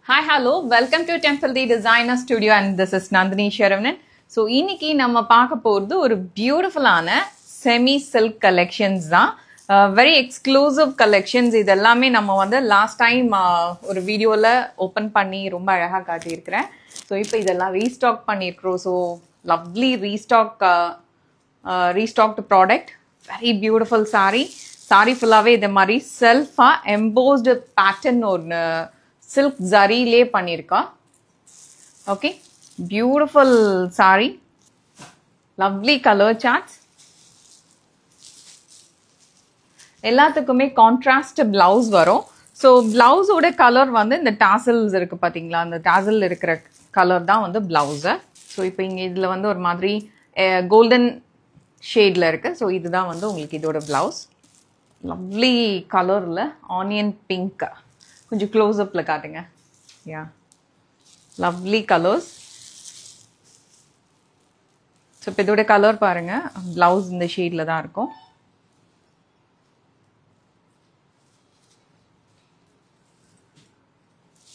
Hi, hello. Welcome to Temple D Designer Studio and this is Nandini Sharavanan. So, இன்னைக்கு நம்ம பார்க்க போறது ஒரு பியூட்டிஃபுல்லான செமி சில்க் கலெக்ஷன்ஸ் தான். Very exclusive collections. இது எல்லாமே நம்ம வந்து லாஸ்ட் டைம் ஒரு வீடியோல ஓப்பன் பண்ணி ரொம்ப அழகா காட்டியிருக்கிறேன். ஸோ இப்போ இதெல்லாம் ரீஸ்டாக் பண்ணியிருக்கிறோம். So lovely restocked product. Very beautiful saree. saree ஃபுல்லாகவே இது மாதிரி செல்ஃபாக எம்போஸ்டு பேட்டர்ன் ஒன்று சில்க் ஜரிலே பண்ணியிருக்கா. Okay, beautiful saree, lovely colour shades. எல்லாத்துக்குமே கான்ட்ராஸ்ட் பிளவுஸ் வரும். ஸோ பிளவுஸோட கலர் வந்து இந்த டாசல்ஸ் இருக்கு பார்த்தீங்களா, அந்த டாசல் இருக்கிற கலர் தான் வந்து பிளவுஸு. ஸோ இப்போ இங்கே இதில் வந்து ஒரு மாதிரி கோல்டன் ஷேடில் இருக்கு. ஸோ இதுதான் வந்து உங்களுக்கு இதோட பிளவுஸ். லவ்லி கலரில் ஆனியன் பிங்க். கொஞ்சம் க்ளோஸ்அப்பில் காட்டுங்க. யா, லவ்லி கலர்ஸ். ஸோ இப்போ இதோட கலர் பாருங்கள், ப்ளவுஸ் இந்த ஷேடில் தான் இருக்கும்.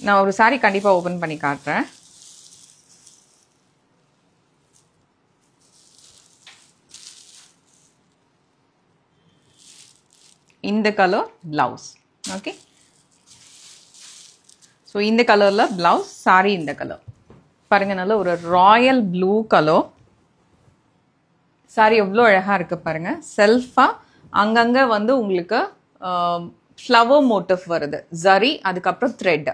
நான் ஒரு saree கண்டிப்பாக ஓப்பன் பண்ணி காட்டுறேன். இந்த கலர் ப்ளவுஸ். ஓகே, ஸோ இந்த கலரில் ப்ளவுஸ், சாரி இந்த கலர் பாருங்க, நல்ல ஒரு ராயல் ப்ளூ கலர். சாரி எவ்வளோ அழகாக இருக்குது பாருங்க. செல்ஃபாக அங்கங்கே வந்து உங்களுக்கு ஃப்ளவர் மோட்டிவ் வருது, ஜரி, அதுக்கப்புறம் த்ரெட்,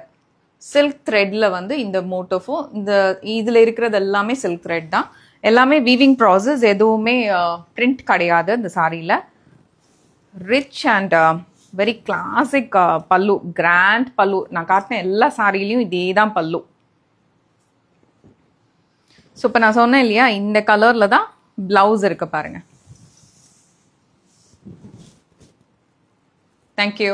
சில்க் த்ரெட்டில் வந்து இந்த மோட்டிஃபும் இந்த இதில் இருக்கிறது எல்லாமே சில்க் த்ரெட் தான். எல்லாமே வீவிங் ப்ராசஸ், எதுவுமே பிரிண்ட் கிடையாது இந்த சாரியில். ரிச் அண்ட் வெரி கிளாசிக் பல்லு, கிராண்ட் பல்லு. நான் காட்டின எல்லா சாரிலையும் இதே தான் பல்லு. ஸோ இப்போ நான் சொன்னேன் இல்லையா, இந்த கலரில் தான் பிளவுஸ் இருக்கு பாருங்க. தேங்க்யூ.